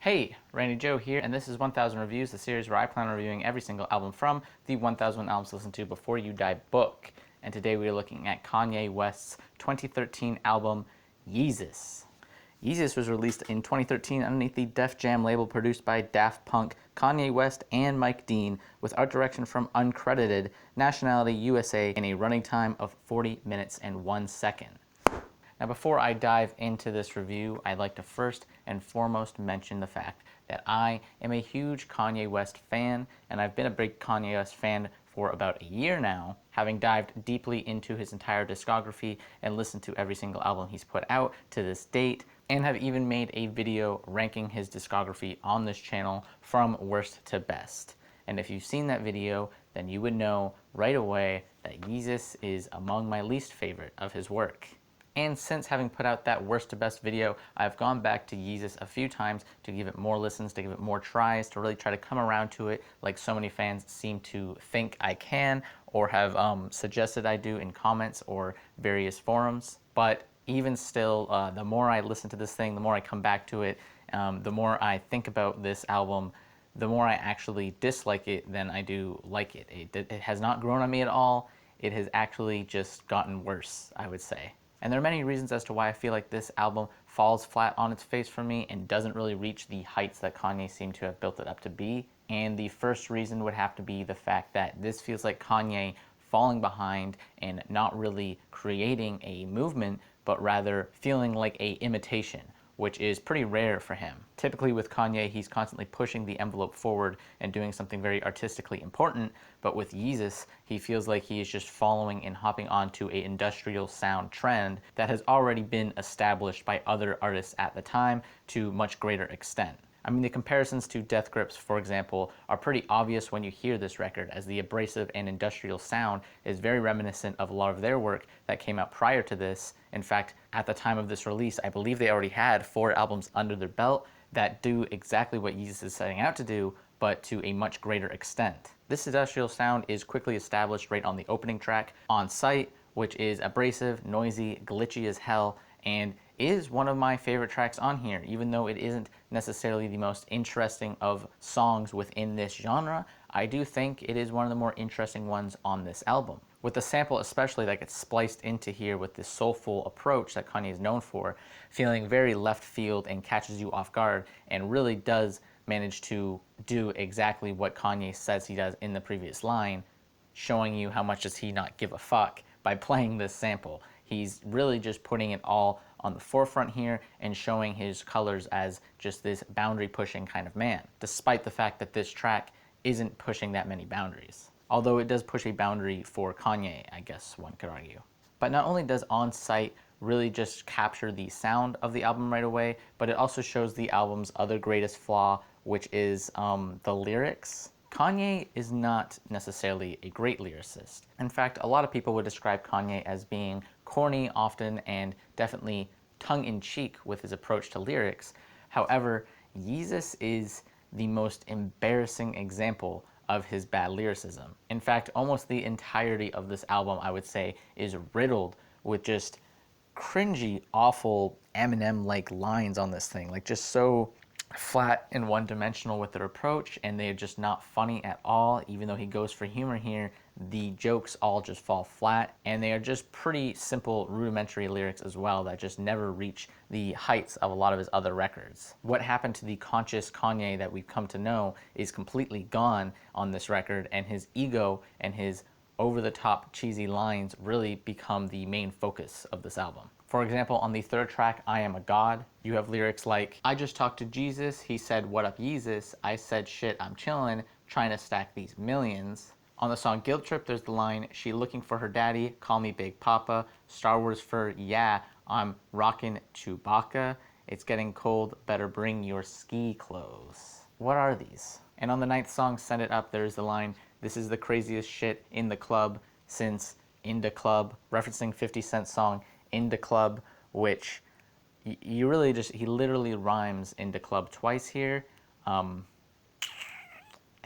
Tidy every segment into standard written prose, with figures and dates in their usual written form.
Hey, Randy Joe here, and this is 1000 Reviews, the series where I plan on reviewing every single album from the 1001 Albums to Listen to Before You Die book. And today we are looking at Kanye West's 2013 album, Yeezus. Yeezus was released in 2013 underneath the Def Jam label, produced by Daft Punk, Kanye West, and Mike Dean, with art direction from uncredited, nationality USA, and a running time of 40 minutes and 1 second. Now, before I dive into this review, I'd like to first and foremost mention the fact that I am a huge Kanye West fan, and I've been a big Kanye West fan for about a year now, having dived deeply into his entire discography and listened to every single album he's put out to this date, and have even made a video ranking his discography on this channel from worst to best. And if you've seen that video, then you would know right away that Yeezus is among my least favorite of his work. And since having put out that worst to best video, I've gone back to Yeezus a few times to give it more listens, to give it more tries, to really try to come around to it like so many fans seem to think I can, or have suggested I do in comments or various forums. But even still, the more I listen to this thing, the more I come back to it, the more I think about this album, the more I actually dislike it than I do like it. It has not grown on me at all. It has actually just gotten worse, I would say. And there are many reasons as to why I feel like this album falls flat on its face for me and doesn't really reach the heights that Kanye seemed to have built it up to be. And the first reason would have to be the fact that this feels like Kanye falling behind and not really creating a movement, but rather feeling like a imitation, which is pretty rare for him. Typically with Kanye, he's constantly pushing the envelope forward and doing something very artistically important, but with Yeezus, he feels like he is just following and hopping onto an industrial sound trend that has already been established by other artists at the time to much greater extent. I mean, the comparisons to Death Grips, for example, are pretty obvious when you hear this record, as the abrasive and industrial sound is very reminiscent of a lot of their work that came out prior to this. In fact, at the time of this release, I believe they already had 4 albums under their belt that do exactly what Yeezus is setting out to do, but to a much greater extent. This industrial sound is quickly established right on the opening track, On Sight, which is abrasive, noisy, glitchy as hell, and is one of my favorite tracks on here, even though it isn't necessarily the most interesting of songs within this genre. I do think it is one of the more interesting ones on this album. With the sample especially that gets spliced into here with this soulful approach that Kanye is known for, feeling very left field and catches you off guard, and really does manage to do exactly what Kanye says he does in the previous line, showing you how much does he not give a fuck by playing this sample. He's really just putting it all on the forefront here and showing his colors as just this boundary pushing kind of man, despite the fact that this track isn't pushing that many boundaries. Although it does push a boundary for Kanye, I guess one could argue. But not only does On Sight really just capture the sound of the album right away, but it also shows the album's other greatest flaw, which is the lyrics. Kanye is not necessarily a great lyricist. In fact, a lot of people would describe Kanye as being corny often and definitely tongue-in-cheek with his approach to lyrics. However, Yeezus is the most embarrassing example of his bad lyricism. In fact, almost the entirety of this album, I would say, is riddled with just cringy, awful Eminem-like lines on this thing. Like, just so flat and one-dimensional with their approach, and they're just not funny at all. Even though he goes for humor here, the jokes all just fall flat, and they are just pretty simple, rudimentary lyrics as well that just never reach the heights of a lot of his other records. What happened to the conscious Kanye that we've come to know is completely gone on this record, and his ego and his over-the-top cheesy lines really become the main focus of this album. For example, on the 3rd track, I Am a God, you have lyrics like, I just talked to Jesus, he said, what up Yeezus? I said, shit, I'm chillin', trying to stack these millions. On the song Guilt Trip, there's the line, she looking for her daddy, call me Big Papa, Star Wars fur, yeah, I'm rockin' Chewbacca, it's getting cold, better bring your ski clothes. What are these? And on the 9th song, Send It Up, there's the line, this is the craziest shit in the club since In Da Club, referencing 50 Cent's song In Da Club, which he literally rhymes In Da Club twice here. I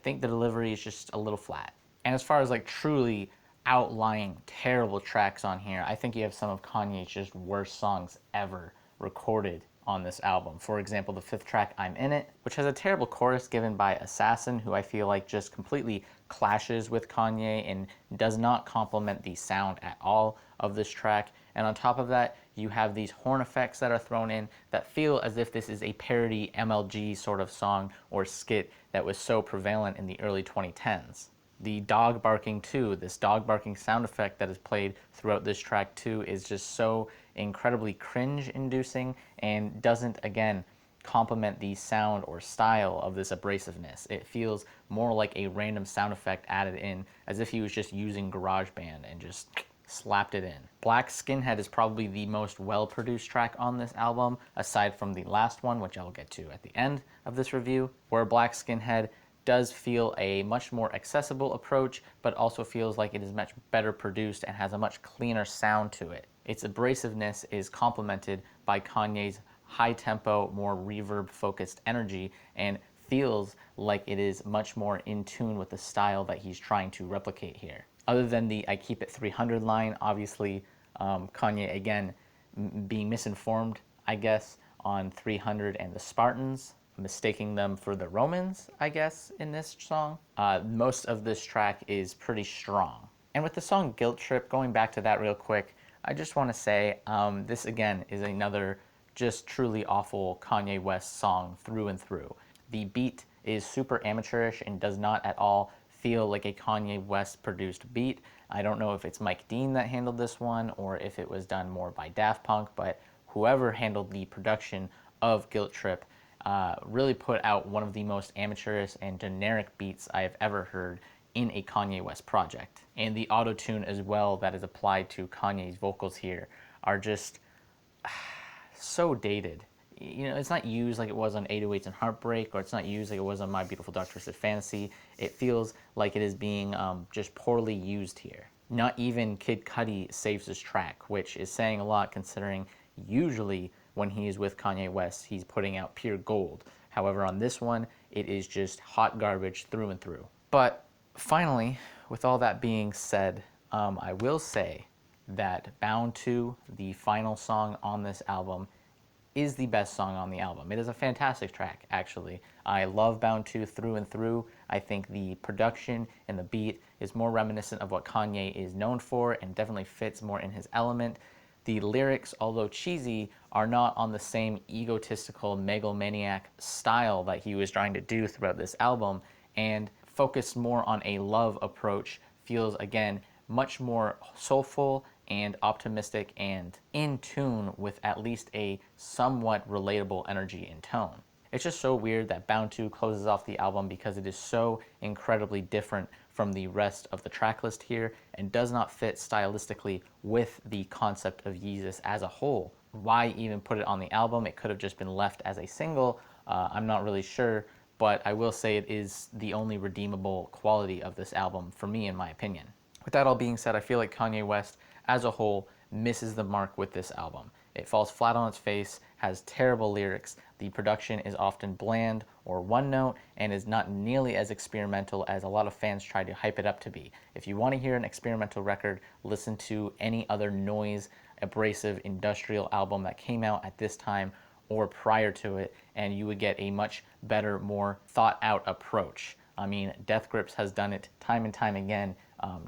think the delivery is just a little flat. And as far as like truly outlying terrible tracks on here, I think you have some of Kanye's just worst songs ever recorded on this album. For example, the 5th track, I'm In It, which has a terrible chorus given by Assassin, who I feel like just completely clashes with Kanye and does not complement the sound at all of this track. And on top of that, you have these horn effects that are thrown in that feel as if this is a parody MLG sort of song or skit that was so prevalent in the early 2010s. The dog barking too, this dog barking sound effect that is played throughout this track too, is just so incredibly cringe inducing and doesn't, again, complement the sound or style of this abrasiveness. It feels more like a random sound effect added in, as if he was just using GarageBand and just slapped it in. Black Skinhead is probably the most well-produced track on this album, aside from the last one, which I'll get to at the end of this review, where Black Skinhead does feel a much more accessible approach, but also feels like it is much better produced and has a much cleaner sound to it. Its abrasiveness is complemented by Kanye's high-tempo, more reverb-focused energy and feels like it is much more in tune with the style that he's trying to replicate here. Other than the I keep it 300 line, obviously Kanye, again, being misinformed, I guess, on 300 and the Spartans, mistaking them for the Romans, I guess, in this song. Most of this track is pretty strong. And with the song Guilt Trip, going back to that real quick, I just want to say this, again, is another just truly awful Kanye West song through and through. The beat is super amateurish and does not at all feel like a Kanye West produced beat. I don't know if it's Mike Dean that handled this one or if it was done more by Daft Punk, but whoever handled the production of Guilt Trip really put out one of the most amateurish and generic beats I have ever heard in a Kanye West project. And the auto-tune as well that is applied to Kanye's vocals here are just so dated. You know, it's not used like it was on 808s and Heartbreak, or it's not used like it was on My Beautiful Dark Twisted Fantasy. It feels like it is being just poorly used here. Not even Kid Cudi saves this track, which is saying a lot considering usually when he is with Kanye West, he's putting out pure gold. However, on this one, it is just hot garbage through and through. But finally, with all that being said, I will say that Bound 2, the final song on this album, is the best song on the album. It is a fantastic track, actually. I love Bound 2 through and through. I think the production and the beat is more reminiscent of what Kanye is known for and definitely fits more in his element. The lyrics, although cheesy, are not on the same egotistical megalomaniac style that he was trying to do throughout this album, and focused more on a love approach, feels, again, much more soulful and optimistic and in tune with at least a somewhat relatable energy and tone. It's just so weird that Bound 2 closes off the album because it is so incredibly different from the rest of the track list here and does not fit stylistically with the concept of Yeezus as a whole. Why even put it on the album? It could have just been left as a single. I'm not really sure, but I will say it is the only redeemable quality of this album for me, in my opinion. With that all being said, I feel like Kanye West as a whole misses the mark with this album. It falls flat on its face, has terrible lyrics, the production is often bland or one note, and is not nearly as experimental as a lot of fans try to hype it up to be. If you want to hear an experimental record, listen to any other noise, abrasive, industrial album that came out at this time or prior to it, and you would get a much better, more thought out approach. I mean, Death Grips has done it time and time again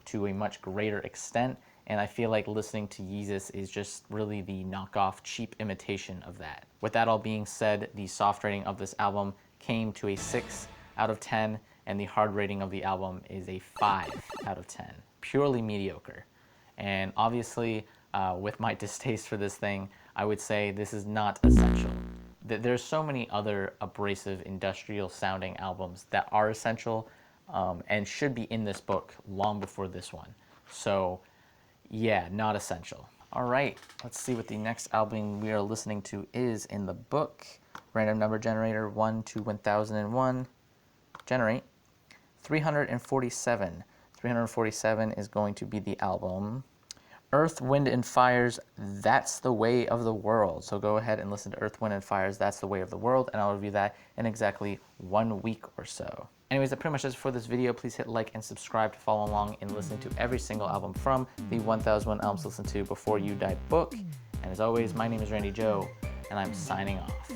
to a much greater extent, and I feel like listening to Yeezus is just really the knockoff, cheap imitation of that. With that all being said, the soft rating of this album came to a 6 out of 10, and the hard rating of the album is a 5 out of 10. Purely mediocre. And obviously, with my distaste for this thing, I would say this is not essential. There's so many other abrasive, industrial sounding albums that are essential and should be in this book long before this one. So, yeah, not essential. All right, let's see what the next album we are listening to is in the book. Random number generator 1 to 1001. Generate 347. 347 is going to be the album Earth, Wind, and Fire's That's the Way of the World. So go ahead and listen to Earth, Wind, and Fire's That's the Way of the World, and I'll review that in exactly 1 week or so. Anyways, that pretty much does it for this video. Please hit like and subscribe to follow along in listening to every single album from the 1001 Albums Listened to Before You Die book. And as always, my name is Randy Joe. and I'm signing off.